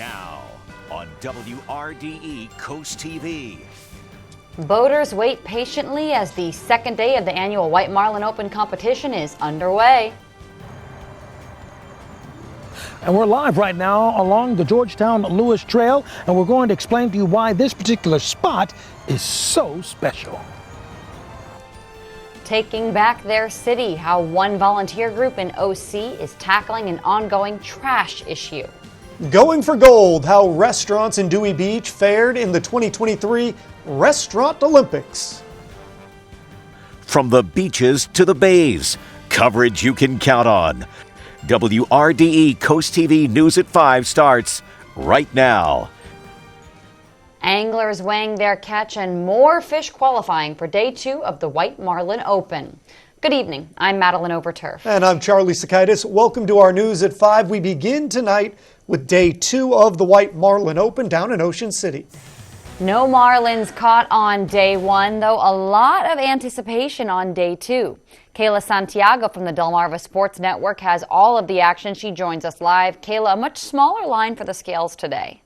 Now on WRDE Coast TV. Boaters wait patiently as the second day of the annual White Marlin Open competition is underway. And we're live right now along the Georgetown-Lewis Trail, and we're going to explain to you why this particular spot is so special. Taking back their city, how one volunteer group in OC is tackling an ongoing trash issue. Going for gold, how restaurants in Dewey Beach fared in the 2023 Restaurant Olympics. From the beaches to the bays, coverage you can count on. WRDE Coast TV News at 5 starts right now. Anglers weighing their catch and more fish qualifying for day 2 of the White Marlin Open. Good evening, I'm Madeline Overturf. And I'm Charlie Sakaitis. Welcome to our News at 5. We begin tonight with day 2 of the White Marlin Open down in Ocean City. No marlins caught on day 1, though a lot of anticipation on day 2. Kayla Santiago from the Delmarva Sports Network has all of the action. She joins us live. Kayla, a much smaller line for the scales today.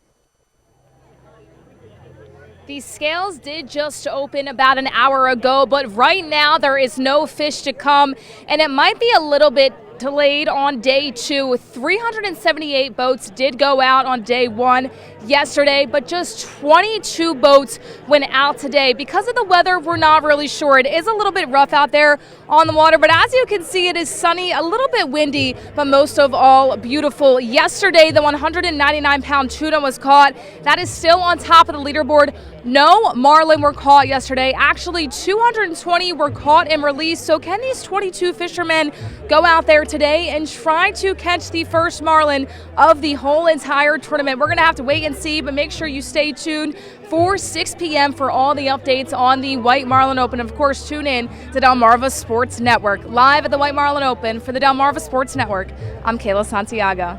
The scales did just open about an hour ago, but right now there is no fish to come, and it might be a little bit delayed on day 2. 378 boats did go out on day 1 yesterday, but just 22 boats went out today. Because of the weather, we're not really sure. It is a little bit rough out there on the water, but as you can see, it is sunny, a little bit windy, but most of all beautiful. Yesterday, the 199-pound tuna was caught. That is still on top of the leaderboard. No marlin were caught yesterday. Actually, 220 were caught and released. So can these 22 fishermen go out there today and try to catch the first marlin of the whole entire tournament? We're going to have to wait and see, but make sure you stay tuned for 6 p.m. for all the updates on the White Marlin Open. Of course, tune in to Delmarva Sports Network. Live at the White Marlin Open for the Delmarva Sports Network, I'm Kayla Santiago.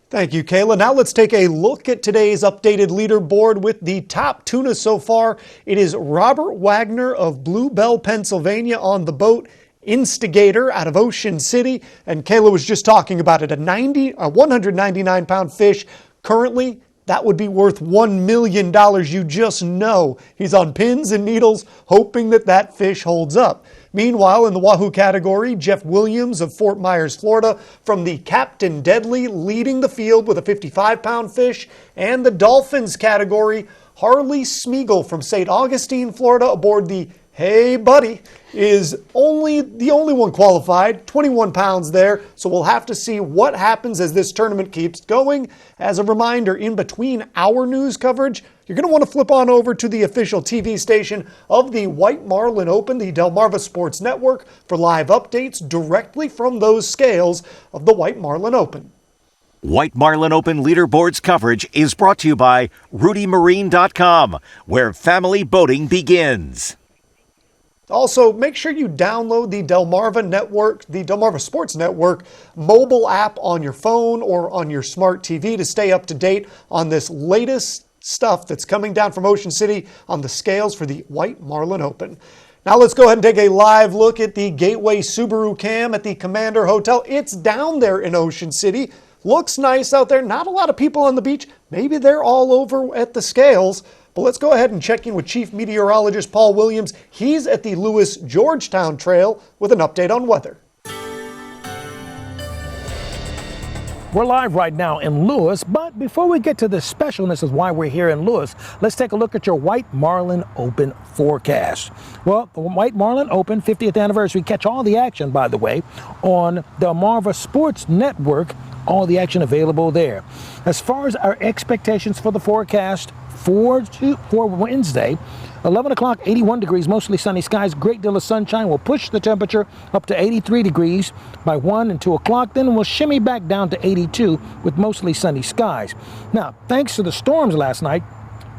Thank you, Kayla. Now let's take a look at today's updated leaderboard with the top tuna so far. It is Robert Wagner of Blue Bell, Pennsylvania on the boat. Instigator out of Ocean City, and Kayla was just talking about it, a 199-pound fish. Currently, that would be worth $1 million. You just know he's on pins and needles, hoping that that fish holds up. Meanwhile, in the Wahoo category, Jeff Williams of Fort Myers, Florida, from the Captain Deadly, leading the field with a 55-pound fish. And the Dolphins category, Harley Smeagol from St. Augustine, Florida, aboard the Hey Buddy, is the only one qualified, 21 pounds there. So we'll have to see what happens as this tournament keeps going. As a reminder, in between our news coverage, you're going to want to flip on over to the official TV station of the White Marlin Open, the Delmarva Sports Network, for live updates directly from those scales of the White Marlin Open. White Marlin Open leaderboards coverage is brought to you by RudyMarine.com, where family boating begins. Also, make sure you download the Delmarva Network, the Delmarva Sports Network mobile app on your phone or on your smart TV to stay up to date on this latest stuff that's coming down from Ocean City on the scales for the White Marlin Open. Now let's go ahead and take a live look at the Gateway Subaru Cam at the Commander Hotel. It's down there in Ocean City. Looks nice out there. Not a lot of people on the beach. Maybe they're all over at the scales. But let's go ahead and check in with Chief Meteorologist Paul Williams. He's at the Lewis-Georgetown Trail with an update on weather. We're live right now in Lewis, but before we get to the specialness of why we're here in Lewis, let's take a look at your White Marlin Open forecast. Well, the White Marlin Open 50th anniversary, catch all the action, by the way, on Delmarva Sports Network, all the action available there. As far as our expectations for the forecast for Wednesday, 11 o'clock, 81 degrees, mostly sunny skies, great deal of sunshine will push the temperature up to 83 degrees by 1 and 2 o'clock. Then we'll shimmy back down to 82 with mostly sunny skies. Now, thanks to the storms last night,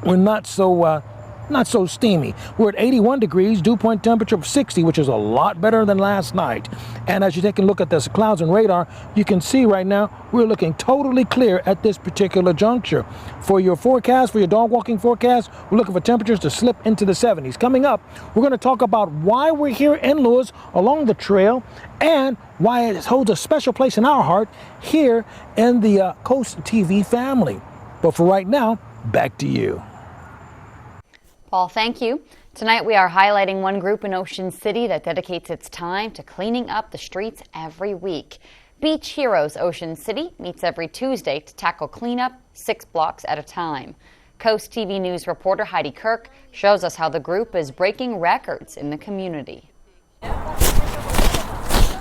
we're not so not so steamy. We're at 81 degrees, dew point temperature of 60, which is a lot better than last night. And as you take a look at this clouds and radar, you can see right now we're looking totally clear at this particular juncture. For your forecast, for your dog walking forecast, we're looking for temperatures to slip into the 70s. Coming up, we're going to talk about why we're here in Lewis along the trail and why it holds a special place in our heart here in the Coast TV family. But for right now, back to you. Paul, thank you. Tonight we are highlighting one group in Ocean City that dedicates its time to cleaning up the streets every week. Beach Heroes Ocean City meets every Tuesday to tackle cleanup 6 blocks at a time. Coast TV News reporter Heidi Kirk shows us how the group is breaking records in the community.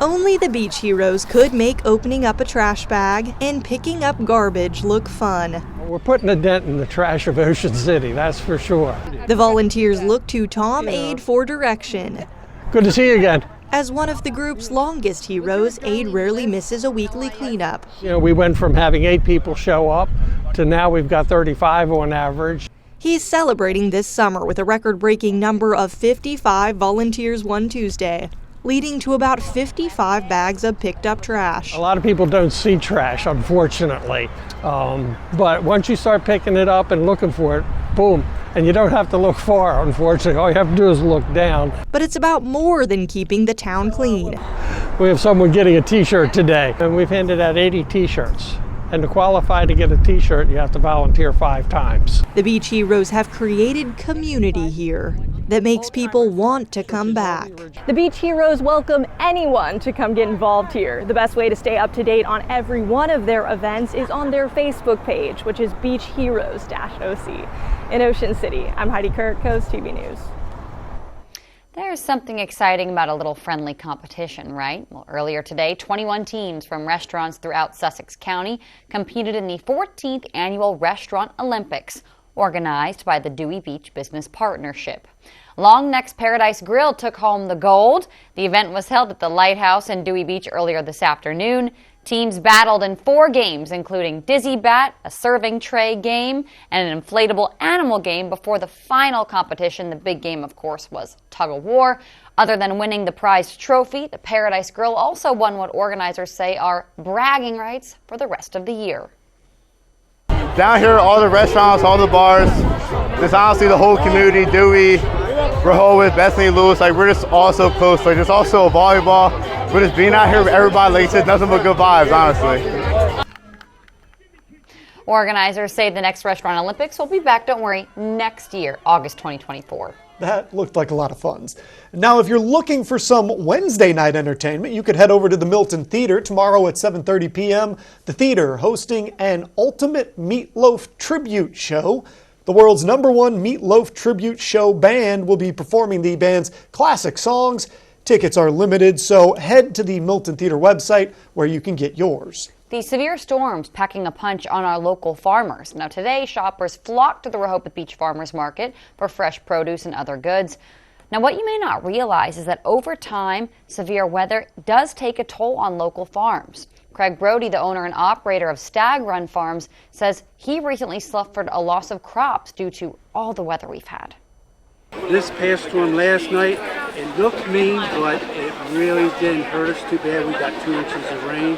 Only the Beach Heroes could make opening up a trash bag and picking up garbage look fun. We're putting a dent in the trash of Ocean City, that's for sure. The volunteers look to Tom Aid for direction. Good to see you again. As one of the group's longest heroes, Aid rarely misses a weekly cleanup. You know, we went from having 8 people show up to now we've got 35 on average. He's celebrating this summer with a record-breaking number of 55 volunteers one Tuesday, leading to about 55 bags of picked up trash. A lot of people don't see trash, unfortunately. But once you start picking it up and looking for it, boom. And you don't have to look far, unfortunately. All you have to do is look down. But it's about more than keeping the town clean. We have someone getting a t-shirt today, and we've handed out 80 t-shirts. And to qualify to get a t-shirt, you have to volunteer 5 times. The Beach Heroes have created community here that makes people want to come back. The Beach Heroes welcome anyone to come get involved here. The best way to stay up to date on every one of their events is on their Facebook page, which is Beach Heroes-OC. In Ocean City, I'm Heidi Kirk, Coast TV News. There's something exciting about a little friendly competition, right? Well, earlier today, 21 teams from restaurants throughout Sussex County competed in the 14th Annual Restaurant Olympics, organized by the Dewey Beach Business Partnership. Long Neck's Paradise Grill took home the gold. The event was held at the Lighthouse in Dewey Beach earlier this afternoon. Teams battled in 4 games, including Dizzy Bat, a serving tray game, and an inflatable animal game before the final competition. The big game, of course, was tug of war. Other than winning the prized trophy, the Paradise Grill also won what organizers say are bragging rights for the rest of the year. Down here, all the restaurants, all the bars, just honestly the whole community, Dewey, Rehoboth, Bethany, Lewis, like we're just all so close. Like there's also a volleyball. We're just being out here with everybody, like it's nothing but good vibes, honestly. Organizers say the next Restaurant Olympics will be back, don't worry, next year, August 2024. That looked like a lot of fun. Now, if you're looking for some Wednesday night entertainment, you could head over to the Milton Theater tomorrow at 7:30 p.m. The theater hosting an Ultimate Meatloaf Tribute Show. The world's #1 Meatloaf Tribute Show band will be performing the band's classic songs. Tickets are limited, so head to the Milton Theater website where you can get yours. The severe storms packing a punch on our local farmers. Now today, shoppers flocked to the Rehoboth Beach Farmers Market for fresh produce and other goods. Now what you may not realize is that over time, severe weather does take a toll on local farms. Craig Brody, the owner and operator of Stag Run Farms, says he recently suffered a loss of crops due to all the weather we've had. This past storm last night, it looked mean, but it really didn't hurt us too bad. We got 2 inches of rain.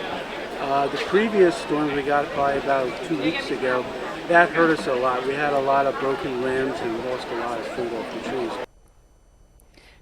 The previous storm we got by about 2 weeks ago, that hurt us a lot. We had a lot of broken limbs and lost a lot of fruit off the trees.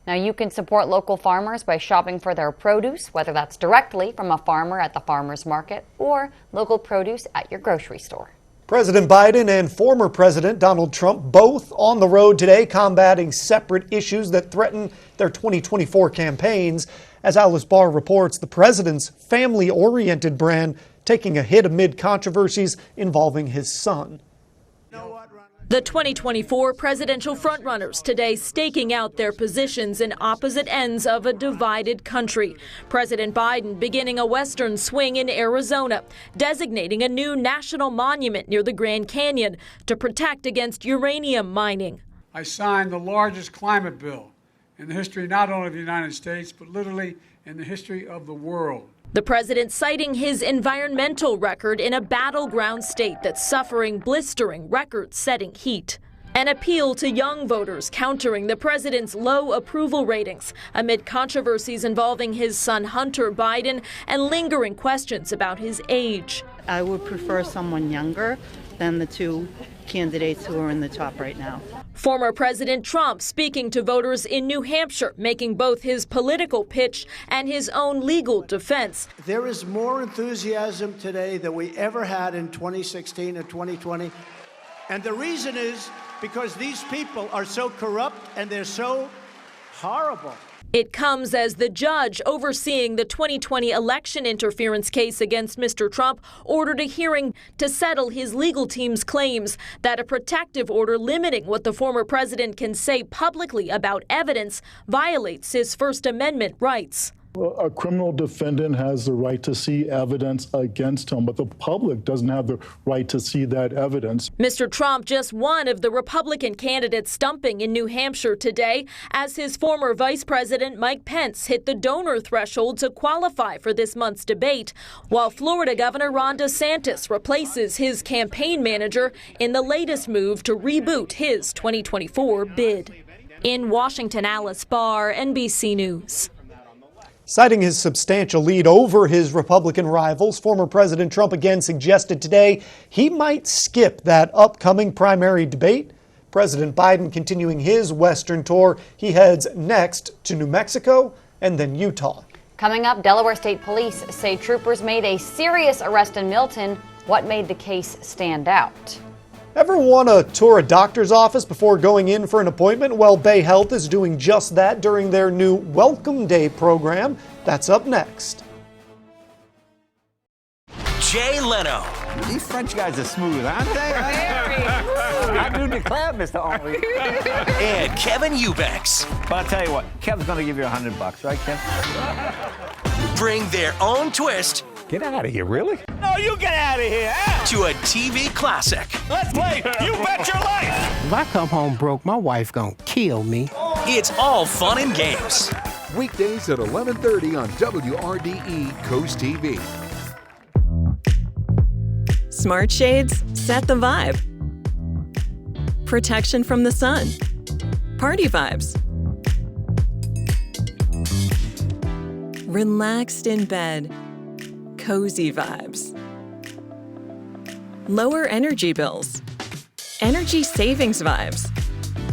Now you can support local farmers by shopping for their produce, whether that's directly from a farmer at the farmer's market or local produce at your grocery store. President Biden and former President Donald Trump both on the road today combating separate issues that threaten their 2024 campaigns. As Alice Barr reports, the president's family-oriented brand taking a hit amid controversies involving his son. The 2024 presidential frontrunners today staking out their positions in opposite ends of a divided country. President Biden beginning a western swing in Arizona, designating a new national monument near the Grand Canyon to protect against uranium mining. I signed the largest climate bill in the history not only of the United States, but literally in the history of the world. The president citing his environmental record in a battleground state that's suffering blistering record-setting heat. An appeal to young voters countering the president's low approval ratings amid controversies involving his son Hunter Biden and lingering questions about his age. I would prefer someone younger than the two candidates who are in the top right now. Former President Trump speaking to voters in New Hampshire, making both his political pitch and his own legal defense. There is more enthusiasm today than we ever had in 2016 and 2020. And the reason is because these people are so corrupt and they're so horrible. It comes as the judge overseeing the 2020 election interference case against Mr. Trump ordered a hearing to settle his legal team's claims that a protective order limiting what the former president can say publicly about evidence violates his First Amendment rights. A criminal defendant has the right to see evidence against him, but the public doesn't have the right to see that evidence. Mr. Trump just one of the Republican candidates stumping in New Hampshire today as his former Vice President Mike Pence hit the donor threshold to qualify for this month's debate, while Florida Governor Ron DeSantis replaces his campaign manager in the latest move to reboot his 2024 bid. In Washington, Alice Barr, NBC News. Citing his substantial lead over his Republican rivals, former President Trump again suggested today he might skip that upcoming primary debate. President Biden continuing his Western tour. He heads next to New Mexico and then Utah. Coming up, Delaware State Police say troopers made a serious arrest in Milton. What made the case stand out? Ever want to tour a doctor's office before going in for an appointment? Well, Bay Health is doing just that during their new Welcome Day program. That's up next. Jay Leno. These French guys are smooth, aren't they? I do declare, Mr. Henry. And Kevin Eubanks. But I'll tell you what, Kev's going to give you $100, right, Kev? Bring their own twist. Get out of here, really? No, you get out of here. To a TV classic. Let's play You Bet Your Life. If I come home broke, my wife gonna kill me. It's all fun and games. Weekdays at 11:30 on WRDE Coast TV. Smart shades set the vibe. Protection from the sun. Party vibes. Relaxed in bed. Cozy vibes. Lower energy bills. Energy savings vibes.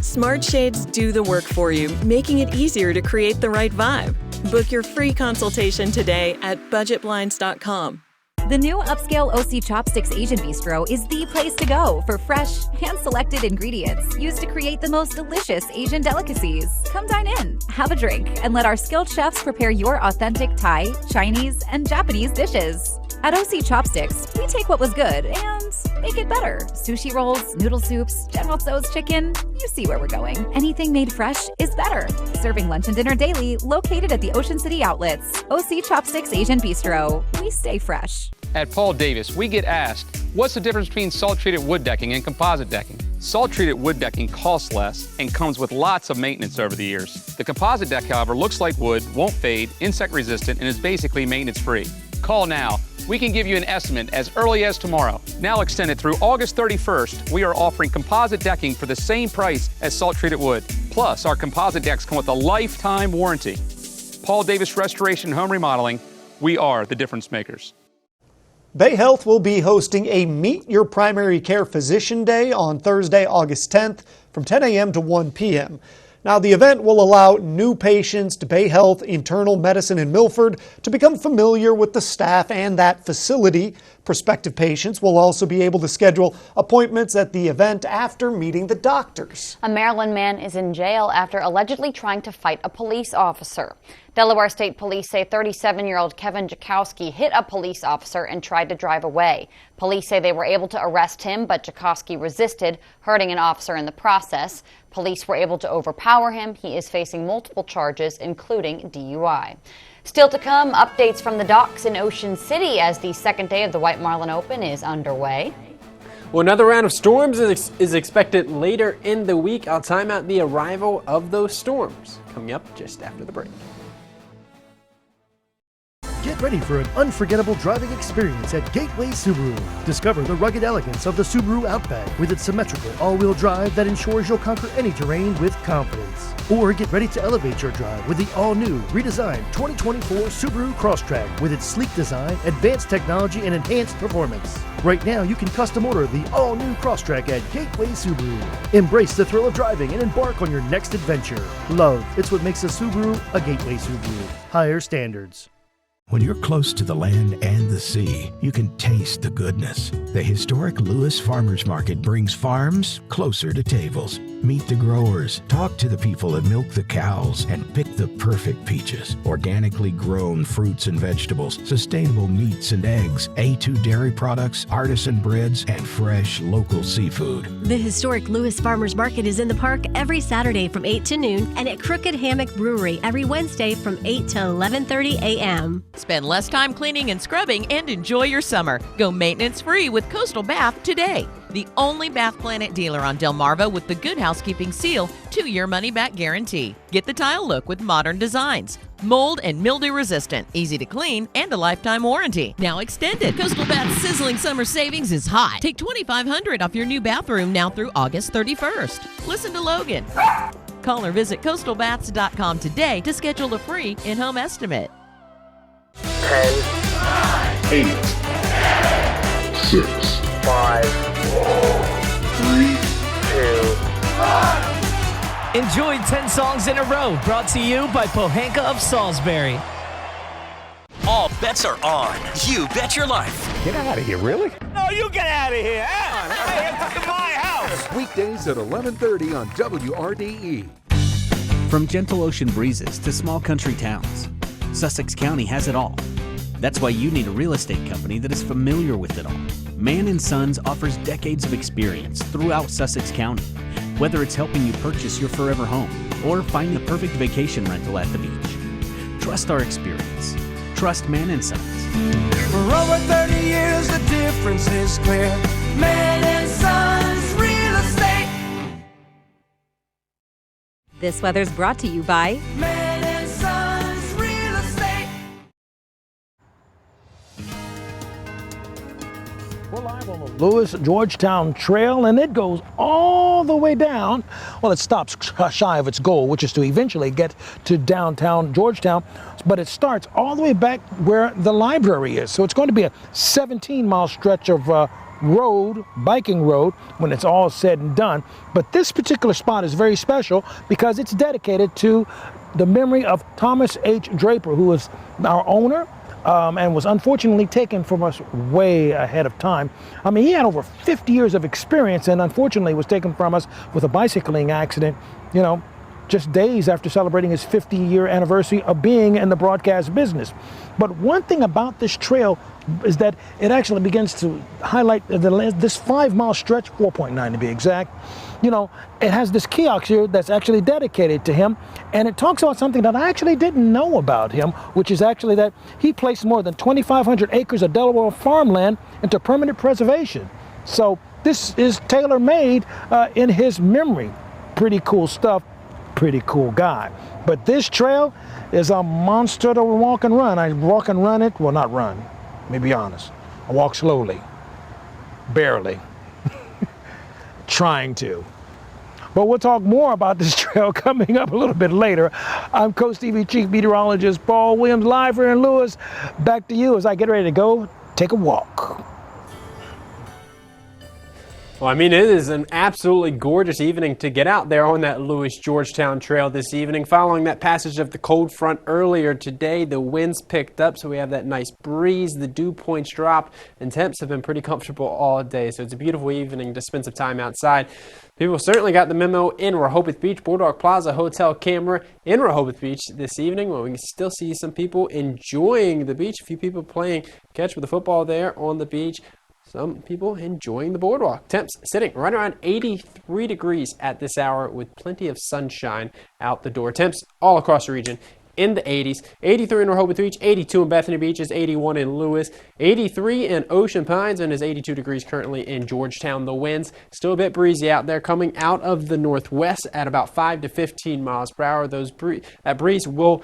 Smart shades do the work for you, making it easier to create the right vibe. Book your free consultation today at budgetblinds.com. The new upscale OC Chopsticks Asian Bistro is the place to go for fresh, hand-selected ingredients used to create the most delicious Asian delicacies. Come dine in, have a drink, and let our skilled chefs prepare your authentic Thai, Chinese, and Japanese dishes. At OC Chopsticks, we take what was good and make it better. Sushi rolls, noodle soups, General Tso's chicken, you see where we're going. Anything made fresh is better. Serving lunch and dinner daily, located at the Ocean City Outlets. OC Chopsticks Asian Bistro, we stay fresh. At Paul Davis, we get asked, what's the difference between salt-treated wood decking and composite decking? Salt-treated wood decking costs less and comes with lots of maintenance over the years. The composite deck, however, looks like wood, won't fade, insect-resistant, and is basically maintenance-free. Call now. We can give you an estimate as early as tomorrow. Now extended through August 31st, we are offering composite decking for the same price as salt-treated wood. Plus, our composite decks come with a lifetime warranty. Paul Davis Restoration Home Remodeling, we are the difference makers. Bay Health will be hosting a Meet Your Primary Care Physician Day on Thursday, August 10th from 10 a.m. to 1 p.m. Now, the event will allow new patients to Bay Health Internal Medicine in Milford to become familiar with the staff and that facility. Prospective patients will also be able to schedule appointments at the event after meeting the doctors. A Maryland man is in jail after allegedly trying to fight a police officer. Delaware State Police say 37-year-old Kevin Jakowski hit a police officer and tried to drive away. Police say they were able to arrest him, but Jakowski resisted, hurting an officer in the process. Police were able to overpower him. He is facing multiple charges, including DUI. Still to come, updates from the docks in Ocean City as the second day of the White Marlin Open is underway. Well, another round of storms is expected later in the week. I'll time out the arrival of those storms coming up just after the break. Get ready for an unforgettable driving experience at Gateway Subaru. Discover the rugged elegance of the Subaru Outback with its symmetrical all-wheel drive that ensures you'll conquer any terrain with confidence. Or get ready to elevate your drive with the all-new, redesigned 2024 Subaru Crosstrek with its sleek design, advanced technology, and enhanced performance. Right now, you can custom order the all-new Crosstrek at Gateway Subaru. Embrace the thrill of driving and embark on your next adventure. Love, it's what makes a Subaru a Gateway Subaru. Higher standards. When you're close to the land and the sea, you can taste the goodness. The historic Lewis Farmers Market brings farms closer to tables. Meet the growers, talk to the people that milk the cows, and pick the perfect peaches. Organically grown fruits and vegetables, sustainable meats and eggs, A2 dairy products, artisan breads, and fresh local seafood. The historic Lewis Farmers Market is in the park every Saturday from 8 to noon and at Crooked Hammock Brewery every Wednesday from 8 to 11:30 a.m. Spend less time cleaning and scrubbing and enjoy your summer. Go maintenance-free with Coastal Bath today. The only Bath Planet dealer on Delmarva with the Good Housekeeping Seal 2-year money-back guarantee. Get the tile look with modern designs. Mold and mildew resistant, easy to clean, and a lifetime warranty. Now extended. Coastal Bath's sizzling summer savings is hot. Take $2,500 off your new bathroom now through August 31st. Listen to Logan. Call or visit coastalbaths.com today to schedule a free in-home estimate. 10, 8, 6, 5, 3, 2, 1. Enjoy 10 songs in a row, brought to you by Pohanka of Salisbury. All bets are on. You bet your life. Get out of here, really? No, you get out of here. Hey, it's my house. Weekdays at 11:30 on WRDE. From gentle ocean breezes to small country towns, Sussex County has it all. That's why you need a real estate company that is familiar with it all. Mann & Sons offers decades of experience throughout Sussex County. Whether it's helping you purchase your forever home or find the perfect vacation rental at the beach. Trust our experience. Trust Mann & Sons. For over 30 years, the difference is clear. Mann & Sons Real Estate. This weather's brought to you by Mann & Sons Real Estate. We're live on the Lewis-Georgetown Trail, and it goes all the way down. Well, it stops shy of its goal, which is to eventually get to downtown Georgetown, but it starts all the way back where the library is. So it's going to be a 17-mile stretch of biking road, when it's all said and done. But this particular spot is very special because it's dedicated to the memory of Thomas H. Draper, who was our owner, and was unfortunately taken from us way ahead of time. I mean, he had over 50 years of experience and unfortunately was taken from us with a bicycling accident, just days after celebrating his 50-year anniversary of being in the broadcast business. But one thing about this trail is that it actually begins to highlight this 5-mile stretch, 4.9 to be exact. It has this kiosk here that's actually dedicated to him, and it talks about something that I actually didn't know about him, which is actually that he placed more than 2,500 acres of Delaware farmland into permanent preservation. So this is tailor-made in his memory. Pretty cool stuff, pretty cool guy. But this trail is a monster to walk and run. I walk and run it, well, not run, let me be honest. I walk slowly, barely, trying to. But we'll talk more about this trail coming up a little bit later. I'm Coast TV Chief Meteorologist Paul Williams, live here in Lewis. Back to you as I get ready to go take a walk. Well, I mean, it is an absolutely gorgeous evening to get out there on that Lewis-Georgetown Trail this evening. Following that passage of the cold front earlier today, the winds picked up, so we have that nice breeze. The dew points dropped, and temps have been pretty comfortable all day. So it's a beautiful evening to spend some time outside. People certainly got the memo in Rehoboth Beach. Boardwalk Plaza Hotel camera in Rehoboth Beach this evening. Well, we can still see some people enjoying the beach. A few people playing catch with the football there on the beach. Some people enjoying the boardwalk. Temps sitting right around 83 degrees at this hour with plenty of sunshine out the door. Temps all across the region in the 80s. 83 in Rehoboth Beach, 82 in Bethany Beach, is 81 in Lewis, 83 in Ocean Pines, and is 82 degrees currently in Georgetown. The winds still a bit breezy out there, coming out of the northwest at about 5 to 15 miles per hour. That breeze will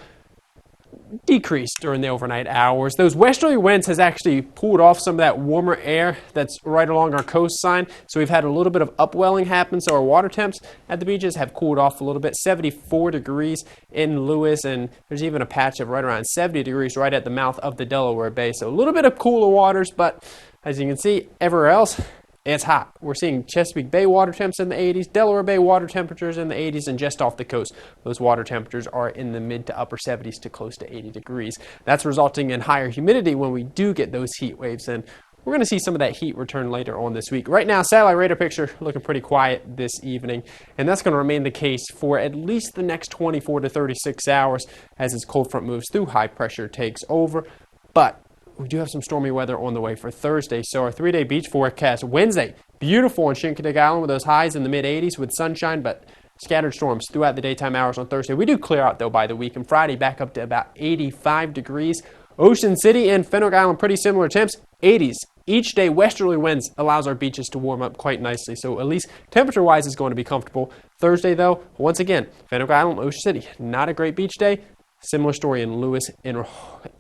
decreased during the overnight hours. Those westerly winds has actually pulled off some of that warmer air that's right along our coastline. So we've had a little bit of upwelling happen. So our water temps at the beaches have cooled off a little bit. 74 degrees in Lewis, and there's even a patch of right around 70 degrees right at the mouth of the Delaware Bay. So a little bit of cooler waters, but as you can see, everywhere else, it's hot. We're seeing Chesapeake Bay water temps in the 80s, Delaware Bay water temperatures in the 80s, and just off the coast, those water temperatures are in the mid to upper 70s to close to 80 degrees. That's resulting in higher humidity when we do get those heat waves, and we're going to see some of that heat return later on this week. Right now, satellite radar picture looking pretty quiet this evening, and that's going to remain the case for at least the next 24 to 36 hours as this cold front moves through, high pressure takes over. But we do have some stormy weather on the way for Thursday. So our 3-day beach forecast Wednesday, beautiful on Shinkonek Island with those highs in the mid 80s with sunshine, but scattered storms throughout the daytime hours on Thursday. We do clear out though by the week, and Friday back up to about 85 degrees. Ocean City and Fenwick Island, pretty similar temps, 80s. Each day, westerly winds allows our beaches to warm up quite nicely. So at least temperature-wise is going to be comfortable. Thursday though, once again, Fenwick Island, Ocean City, not a great beach day. Similar story in Lewis and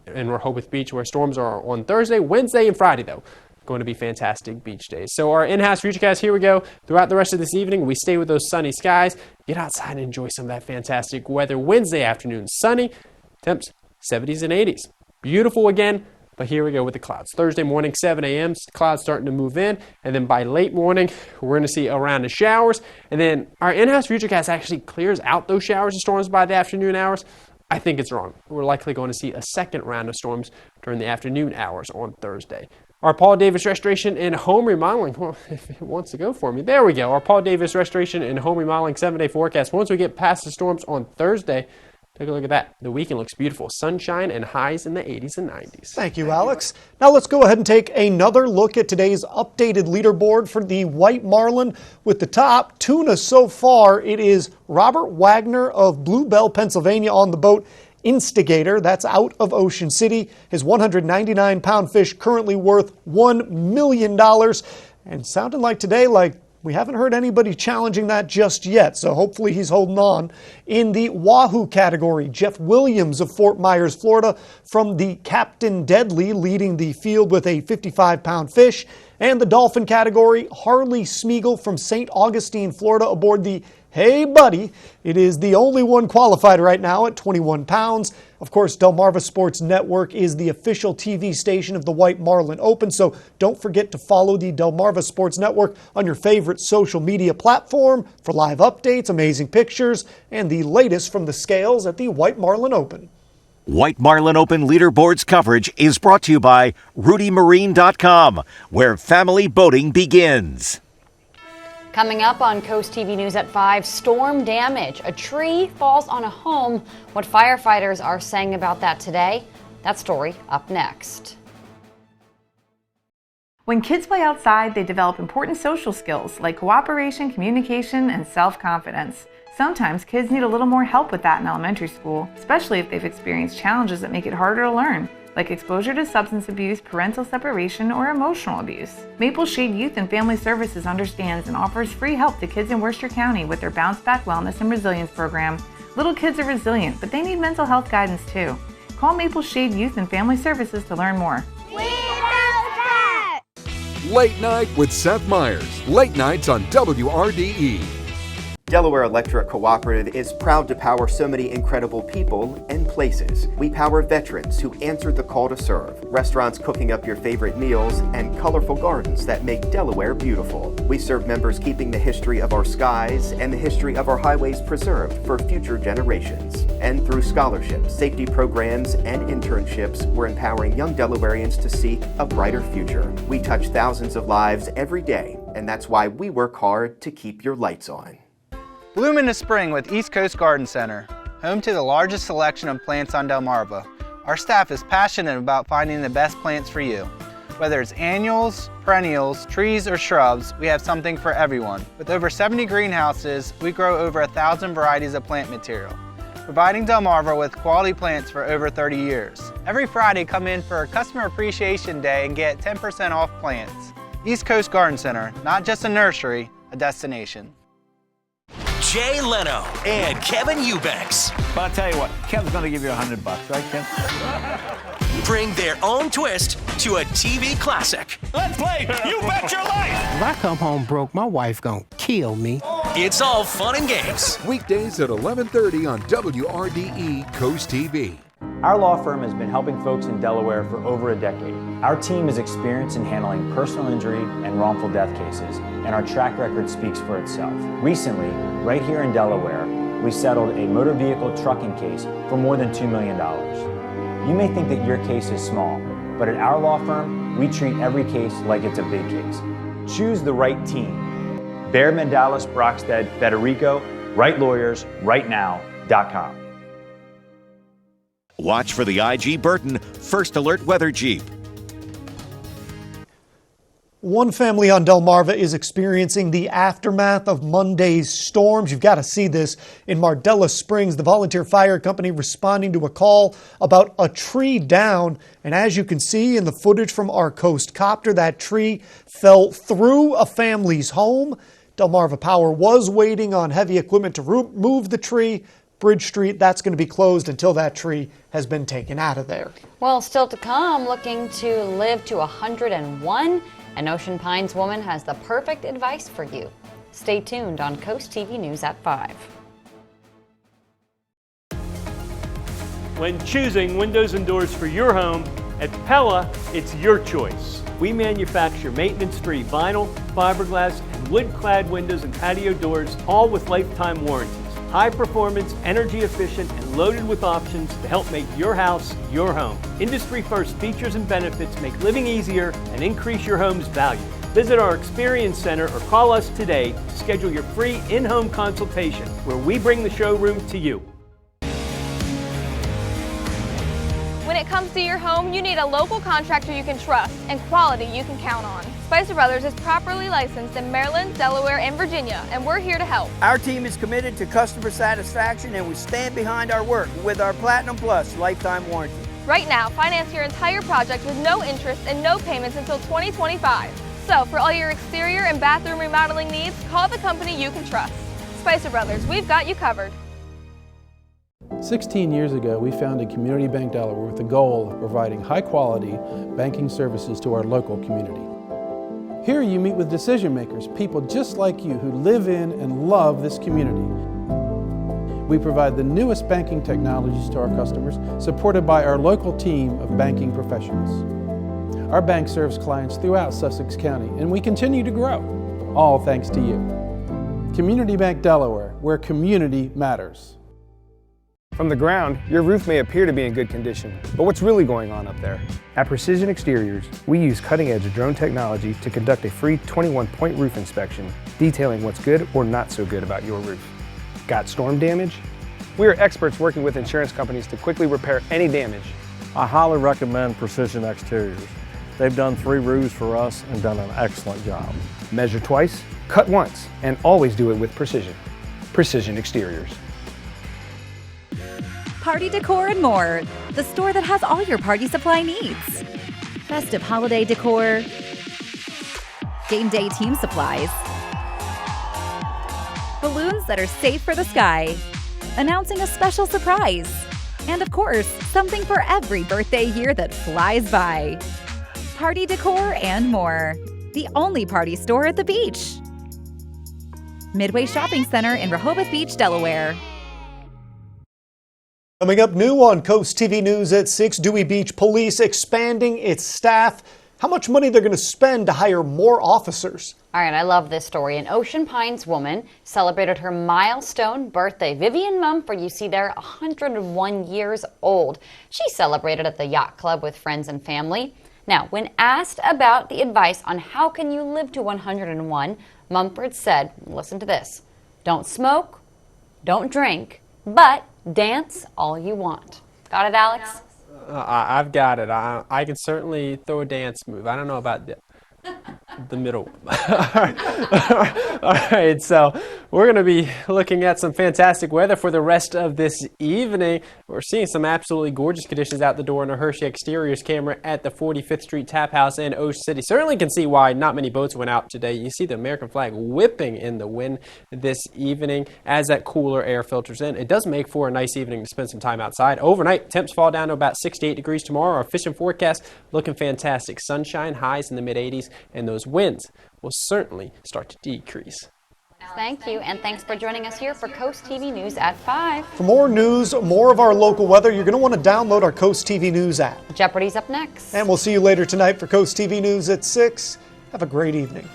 Rehoboth Beach, where storms are on Thursday, Wednesday, and Friday, though. Going to be fantastic beach days. So our in-house futurecast, here we go. Throughout the rest of this evening, we stay with those sunny skies. Get outside and enjoy some of that fantastic weather. Wednesday afternoon, sunny. Temps 70s and 80s. Beautiful again, but here we go with the clouds. Thursday morning, 7 a.m., clouds starting to move in. And then by late morning, we're going to see a round of showers. And then our in-house futurecast actually clears out those showers and storms by the afternoon hours. I think it's wrong. We're likely going to see a second round of storms during the afternoon hours on Thursday. Our Paul Davis Restoration and Home Remodeling, well, if it wants to go for me, there we go. Our Paul Davis Restoration and Home Remodeling 7-day forecast. Once we get past the storms on Thursday, take a look at that. The weekend looks beautiful. Sunshine and highs in the 80s and 90s. Thank you, Alex. Now let's go ahead and take another look at today's updated leaderboard for the White Marlin. With the top tuna so far, it is Robert Wagner of Bluebell, Pennsylvania on the boat. Instigator, that's out of Ocean City. His 199-pound fish currently worth $1 million. And sounding like today, like we haven't heard anybody challenging that just yet, so hopefully he's holding on. In the Wahoo category, Jeff Williams of Fort Myers, Florida, from the Captain Deadly, leading the field with a 55-pound fish. And the Dolphin category, Harley Smeagol from St. Augustine, Florida, aboard the Hey Buddy. It is the only one qualified right now at 21 pounds. Of course, Delmarva Sports Network is the official TV station of the White Marlin Open, so don't forget to follow the Delmarva Sports Network on your favorite social media platform for live updates, amazing pictures, and the latest from the scales at the White Marlin Open. White Marlin Open Leaderboards coverage is brought to you by RudyMarine.com, where family boating begins. Coming up on Coast TV News at 5, storm damage. A tree falls on a home. What firefighters are saying about that today. That story up next. When kids play outside, they develop important social skills like cooperation, communication, and self-confidence. Sometimes kids need a little more help with that in elementary school, especially if they've experienced challenges that make it harder to learn, like exposure to substance abuse, parental separation, or emotional abuse. Maple Shade Youth and Family Services understands and offers free help to kids in Worcester County with their Bounce Back Wellness and Resilience program. Little kids are resilient, but they need mental health guidance too. Call Maple Shade Youth and Family Services to learn more. Late Night with Seth Meyers. Late nights on WRDE. Delaware Electric Cooperative is proud to power so many incredible people and places. We power veterans who answered the call to serve, restaurants cooking up your favorite meals, and colorful gardens that make Delaware beautiful. We serve members keeping the history of our skies and the history of our highways preserved for future generations. And through scholarships, safety programs, and internships, we're empowering young Delawareans to seek a brighter future. We touch thousands of lives every day, and that's why we work hard to keep your lights on. Bloom in the spring with East Coast Garden Center, home to the largest selection of plants on Delmarva. Our staff is passionate about finding the best plants for you. Whether it's annuals, perennials, trees, or shrubs, we have something for everyone. With over 70 greenhouses, we grow over 1,000 varieties of plant material, providing Delmarva with quality plants for over 30 years. Every Friday, come in for Customer Appreciation Day and get 10% off plants. East Coast Garden Center, not just a nursery, a destination. Jay Leno and Kevin Eubanks. But I'll tell you what, Kevin's going to give you $100, right, Kev? Bring their own twist to a TV classic. Let's play You Bet Your Life. If I come home broke, my wife gonna kill me. It's all fun and games. Weekdays at 11:30 on WRDE Coast TV. Our law firm has been helping folks in Delaware for over a decade. Our team is experienced in handling personal injury and wrongful death cases, and our track record speaks for itself. Recently, right here in Delaware, we settled a motor vehicle trucking case for more than $2 million. You may think that your case is small, but at our law firm, we treat every case like it's a big case. Choose the right team. Baird, Mandalis, Brockstead, Federico, Right Lawyers, rightnow.com. Watch for the IG Burton First Alert Weather Jeep. One family on Delmarva is experiencing the aftermath of Monday's storms. You've got to see this in Mardella Springs. The volunteer fire company responding to a call about a tree down. And as you can see in the footage from our coast copter, that tree fell through a family's home. Delmarva Power was waiting on heavy equipment to remove the tree. Bridge Street, that's going to be closed until that tree has been taken out of there. Well, still to come, looking to live to 101. An Ocean Pines woman has the perfect advice for you. Stay tuned on Coast TV News at 5. When choosing windows and doors for your home, at Pella, it's your choice. We manufacture maintenance-free vinyl, fiberglass, and wood-clad windows and patio doors, all with lifetime warranties. High performance, energy efficient, and loaded with options to help make your house your home. Industry first features and benefits make living easier and increase your home's value. Visit our Experience Center or call us today to schedule your free in-home consultation where we bring the showroom to you. When it comes to your home, you need a local contractor you can trust and quality you can count on. Spicer Brothers is properly licensed in Maryland, Delaware, and Virginia, and we're here to help. Our team is committed to customer satisfaction, and we stand behind our work with our Platinum Plus lifetime warranty. Right now, finance your entire project with no interest and no payments until 2025. So, for all your exterior and bathroom remodeling needs, call the company you can trust. Spicer Brothers, we've got you covered. 16 years ago, we founded Community Bank Delaware with the goal of providing high-quality banking services to our local community. Here you meet with decision makers, people just like you who live in and love this community. We provide the newest banking technologies to our customers, supported by our local team of banking professionals. Our bank serves clients throughout Sussex County, and we continue to grow, all thanks to you. Community Bank Delaware, where community matters. From the ground, your roof may appear to be in good condition, but what's really going on up there? At Precision Exteriors, we use cutting-edge drone technology to conduct a free 21-point roof inspection, detailing what's good or not so good about your roof. Got storm damage? We are experts working with insurance companies to quickly repair any damage. I highly recommend Precision Exteriors. They've done 3 roofs for us and done an excellent job. Measure twice, cut once, and always do it with precision. Precision Exteriors. Party decor and more. The store that has all your party supply needs. Festive holiday decor. Game day team supplies. Balloons that are safe for the sky. Announcing a special surprise. And of course, something for every birthday year that flies by. Party decor and more. The only party store at the beach. Midway Shopping Center in Rehoboth Beach, Delaware. Coming up new on Coast TV News at 6, Dewey Beach Police expanding its staff. How much money they're going to spend to hire more officers. All right, I love this story. An Ocean Pines woman celebrated her milestone birthday. Vivian Mumford, you see there, 101 years old. She celebrated at the yacht club with friends and family. Now, when asked about the advice on how can you live to 101, Mumford said, listen to this, don't smoke, don't drink, but dance all you want. Got it, Alex? I've got it. I can certainly throw a dance move. I don't know about the middle. All right, so We're going to be looking at some fantastic weather for the rest of this evening. We're seeing some absolutely gorgeous conditions out the door in a Hershey Exteriors camera at the 45th Street Tap House in Ocean City. Certainly can see why not many boats went out today. You see the American flag whipping in the wind this evening as that cooler air filters in. It does make for a nice evening to spend some time outside. Overnight, temps fall down to about 68 degrees tomorrow. Our fishing forecast looking fantastic. Sunshine, highs in the mid-80s, and those winds will certainly start to decrease. Thank you, and thanks for joining us here for Coast TV News at 5. For more news, more of our local weather, you're going to want to download our Coast TV News app. Jeopardy's up next. And we'll see you later tonight for Coast TV News at 6. Have a great evening.